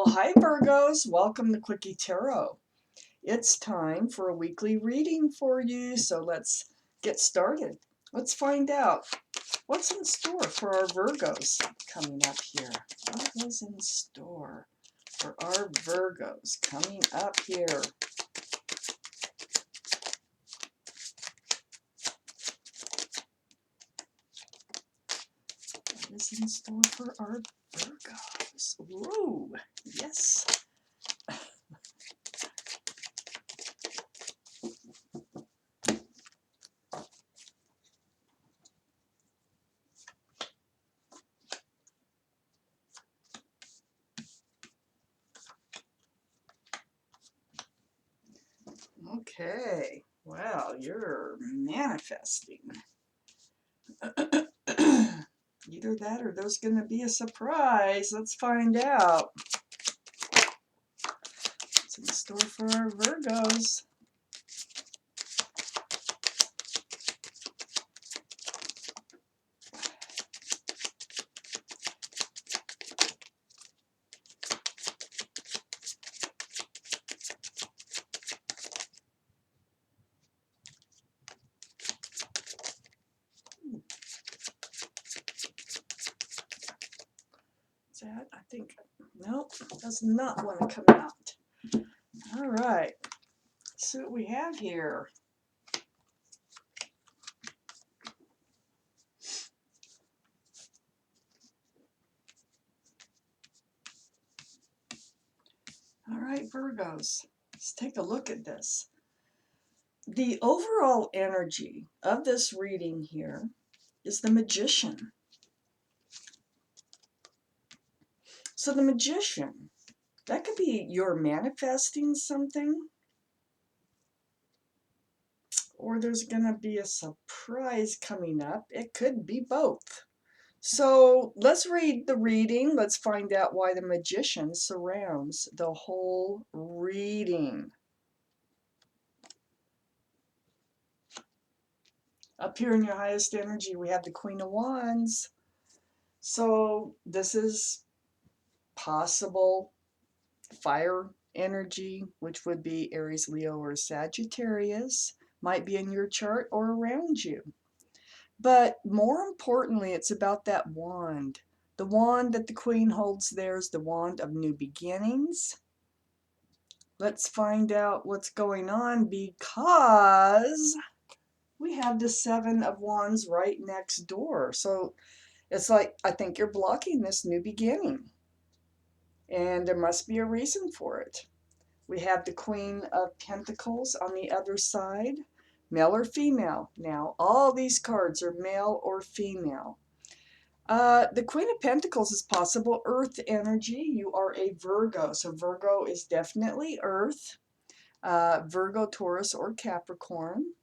Hi Virgos, welcome to Quickie Tarot. It's time for a weekly reading for you, so let's get started. Let's find out what's in store for our Virgos coming up here. What is in store for our Virgos coming up here? What is in store for our Virgos? Ooh, yes. Okay, well, you're manifesting. Either that or there's going to be a surprise. Let's find out. What's in store for our Virgos? Is that? I think, nope, does not want to come out. All right, let's see what we have here. All right, Virgos, let's take a look at this. The overall energy of this reading here is the Magician. So the Magician, that could be you're manifesting something, or there's going to be a surprise coming up. It could be both. So let's read the reading. Let's find out why the Magician surrounds the whole reading. Up here in your highest energy, we have the Queen of Wands. So this is possible fire energy, which would be Aries, Leo, or Sagittarius. Might be in your chart or around you. But more importantly, it's about that wand. The wand that the Queen holds there is the wand of new beginnings. Let's find out what's going on, because we have the Seven of Wands right next door. So it's like, I think you're blocking this new beginning. And there must be a reason for it. We have the Queen of Pentacles on the other side. Male or female? Now, all these cards are male or female. The Queen of Pentacles is possible earth energy. You are a Virgo, so Virgo is definitely earth. Virgo, Taurus, or Capricorn.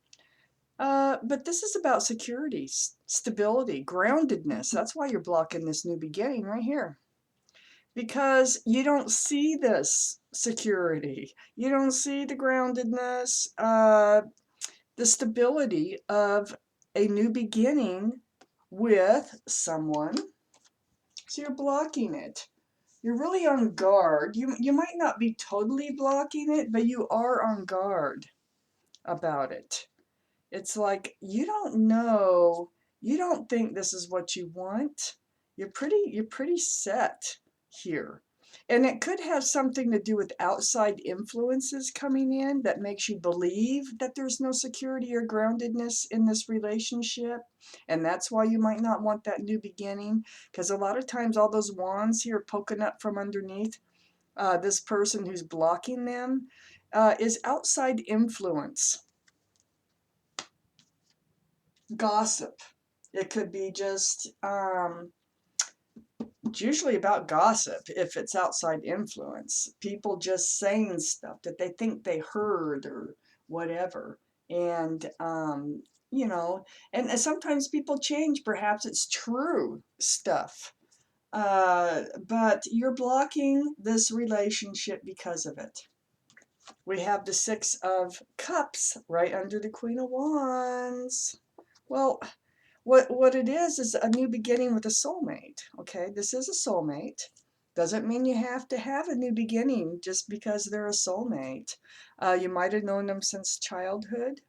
But this is about security, stability, groundedness. That's why you're blocking this new beginning right here. Because you don't see this security. You don't see the groundedness, the stability of a new beginning with someone. So you're blocking it. You're really on guard. You might not be totally blocking it, but you are on guard about it. It's like you don't know, you don't think this is what you want. You're pretty set here. And it could have something to do with outside influences coming in that makes you believe that there's no security or groundedness in this relationship. And that's why you might not want that new beginning. Because a lot of times all those wands here poking up from underneath this person who's blocking them is outside influence. Gossip. It could be just, it's usually about gossip if it's outside influence. People just saying stuff that they think they heard or whatever. And, you know, and sometimes people change. Perhaps it's true stuff. But you're blocking this relationship because of it. We have the Six of Cups right under the Queen of Wands. Well, what it is a new beginning with a soulmate. Okay, this is a soulmate. Doesn't mean you have to have a new beginning just because they're a soulmate. You might have known them since childhood.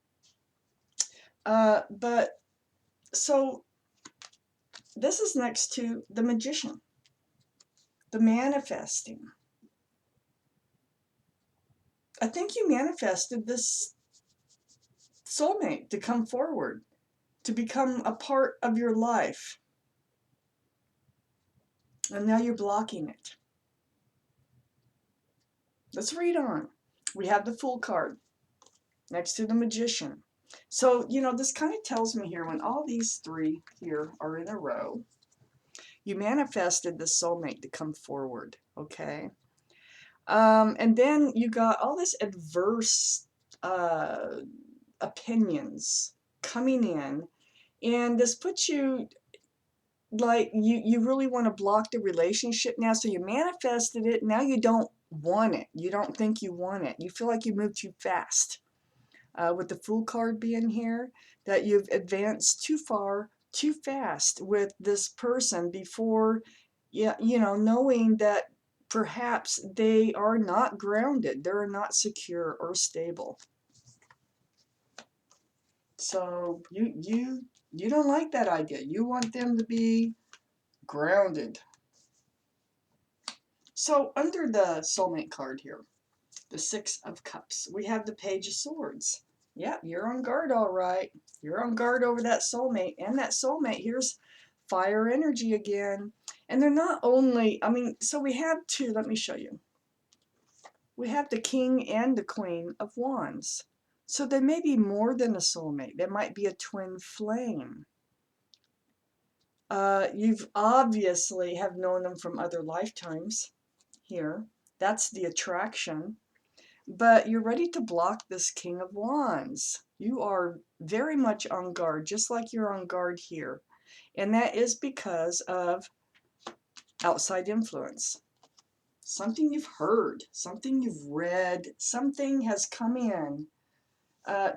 But so this is next to the magician, the manifesting. I think you manifested this soulmate to come forward, to become a part of your life. And now you're blocking it. Let's read on. We have the Fool card next to the Magician. So, this kind of tells me here, when all these three here are in a row, you manifested the soulmate to come forward, okay? And then you got all this adverse opinions coming in, and this puts you like you really want to block the relationship now. So you manifested it, now you don't want it, you don't think you want it, you feel like you moved too fast, with the Fool card being here, that you've advanced too far too fast with this person before, knowing that perhaps they are not grounded, they're not secure or stable. So you don't like that idea. You want them to be grounded. So under the soulmate card here, the Six of Cups, we have the Page of Swords. Yeah, you're on guard, all right. You're on guard over that soulmate. And that soulmate, here's fire energy again. And they're not only, so we have two, let me show you. We have the King and the Queen of Wands. So they may be more than a soulmate. They might be a twin flame. You've obviously have known them from other lifetimes here. That's the attraction. But you're ready to block this King of Wands. You are very much on guard, just like you're on guard here. And that is because of outside influence. Something you've heard, something you've read, something has come in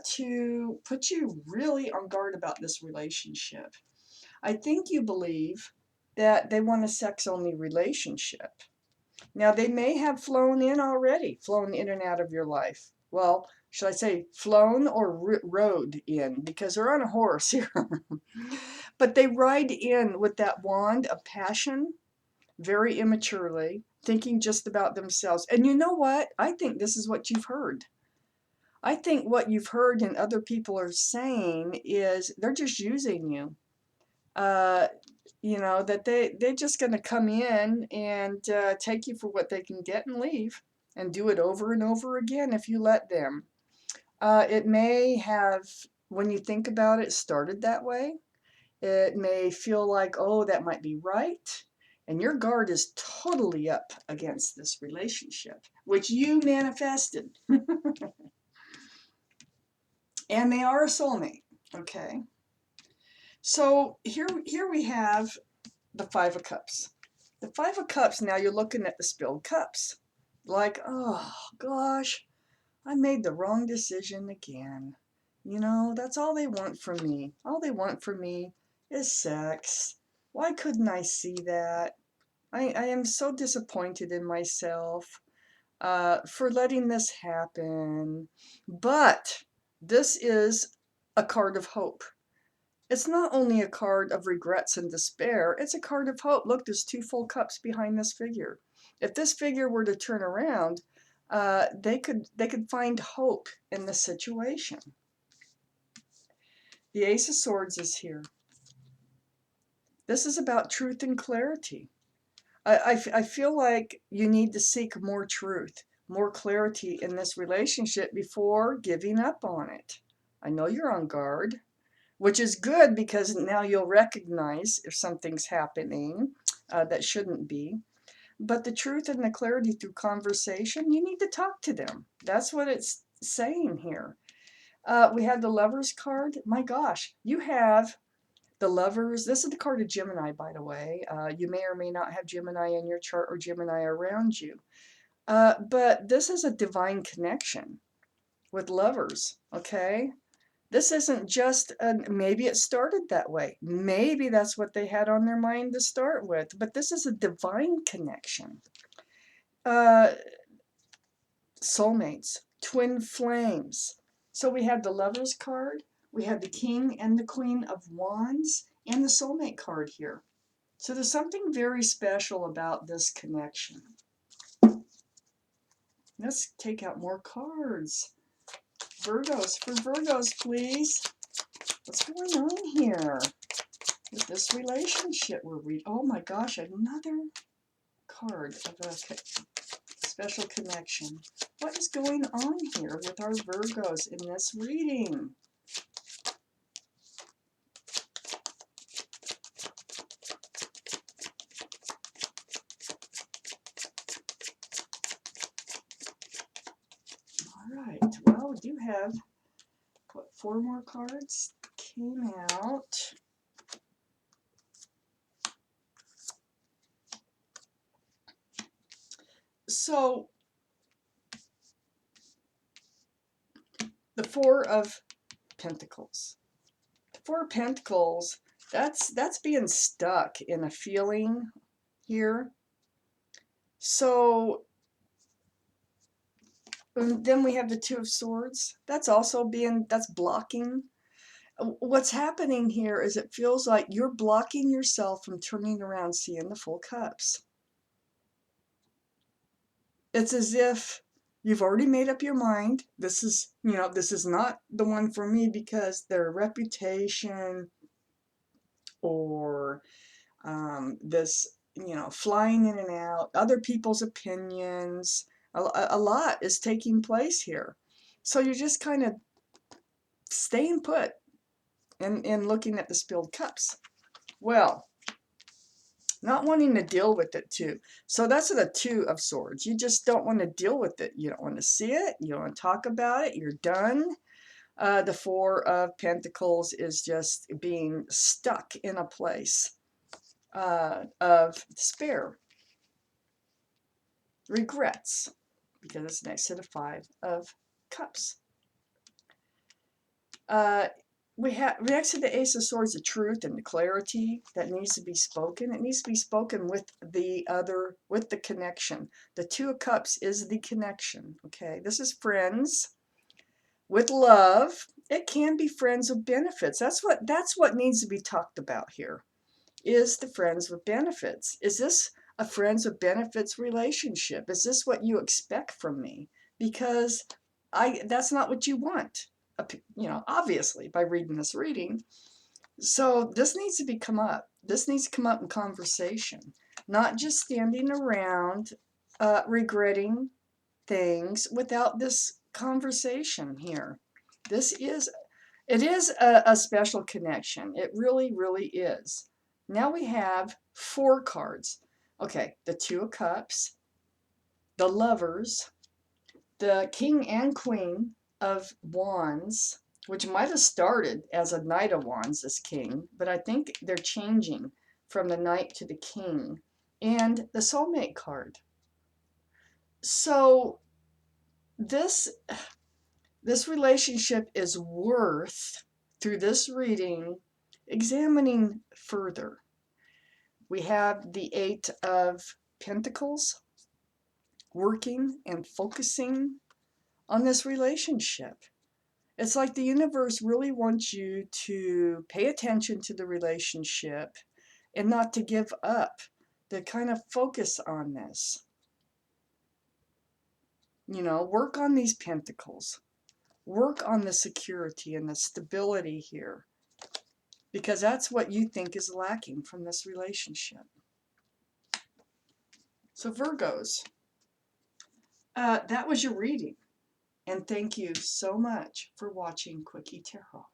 to put you really on guard about this relationship. I think you believe that they want a sex-only relationship. Now, they may have flown in already, flown in and out of your life. Well, should I say flown or rode in? Because they're on a horse here. But they ride in with that wand of passion, very immaturely, thinking just about themselves. And you know what? I think this is what you've heard. I think what you've heard and other people are saying is they're just using you. That they're just going to come in and take you for what they can get and leave, and do it over and over again if you let them. It may have, when you think about it, started that way. It may feel like, oh, that might be right. And your guard is totally up against this relationship, which you manifested. And they are a soulmate, okay? So here we have the Five of Cups. The Five of Cups, now you're looking at the spilled cups. Like, oh, gosh, I made the wrong decision again. That's all they want from me. All they want from me is sex. Why couldn't I see that? I am so disappointed in myself for letting this happen. But this is a card of hope. It's not only a card of regrets and despair, it's a card of hope. Look, there's two full cups behind this figure. If this figure were to turn around, they could find hope in the situation. The Ace of Swords is here. This is about truth and clarity. I feel like you need to seek more truth, more clarity in this relationship before giving up on it. I know you're on guard, which is good because now you'll recognize if something's happening that shouldn't be. But the truth and the clarity through conversation, you need to talk to them. That's what it's saying here. We had the Lovers card. My gosh, you have the Lovers. This is the card of Gemini, by the way. You may or may not have Gemini in your chart or Gemini around you. But this is a divine connection with lovers, okay? This isn't just, maybe it started that way. Maybe that's what they had on their mind to start with, but this is a divine connection. Soulmates, twin flames. So we have the Lovers card, we have the King and the Queen of Wands, and the Soulmate card here. So there's something very special about this connection. Let's take out more cards. Virgos, for Virgos, please. What's going on here with this relationship we're reading? Oh my gosh, another card of a special connection. What is going on here with our Virgos in this reading? All right, well, we do have, what, 4 more cards came out. So the 4 of Pentacles. The 4 of Pentacles, that's being stuck in a feeling here. So then we have the 2 of Swords. That's also that's blocking. What's happening here is it feels like you're blocking yourself from turning around, seeing the full cups. It's as if you've already made up your mind. This is, this is not the one for me because their reputation or this, flying in and out, other people's opinions, a lot is taking place here. So you're just kind of staying put and looking at the spilled cups. Well, not wanting to deal with it too. So that's the 2 of Swords. You just don't want to deal with it. You don't want to see it. You don't want to talk about it. You're done. The 4 of Pentacles is just being stuck in a place of despair, regrets, because it's next to the 5 of Cups. We have next to the Ace of Swords, the truth and the clarity that needs to be spoken. It needs to be spoken with the connection. The 2 of Cups is the connection. Okay, this is friends with love. It can be friends with benefits. That's what needs to be talked about here. Is the friends with benefits? Is this a friends with benefits relationship? Is this what you expect from me? Because that's not what you want. Obviously, by reading this reading. So this needs to come up. This needs to come up in conversation, not just standing around regretting things without this conversation here. It is a special connection. It really, really is. Now we have 4 cards. Okay, the 2 of Cups, the Lovers, the King and Queen of Wands, which might have started as a Knight of Wands, this King, but I think they're changing from the Knight to the King, and the Soulmate card. So this relationship is worth, through this reading, examining further. We have the 8 of Pentacles working and focusing on this relationship. It's like the universe really wants you to pay attention to the relationship and not to give up, to kind of focus on this. Work on these pentacles. Work on the security and the stability here, because that's what you think is lacking from this relationship. So Virgos, that was your reading. And thank you so much for watching Quickie Tarot.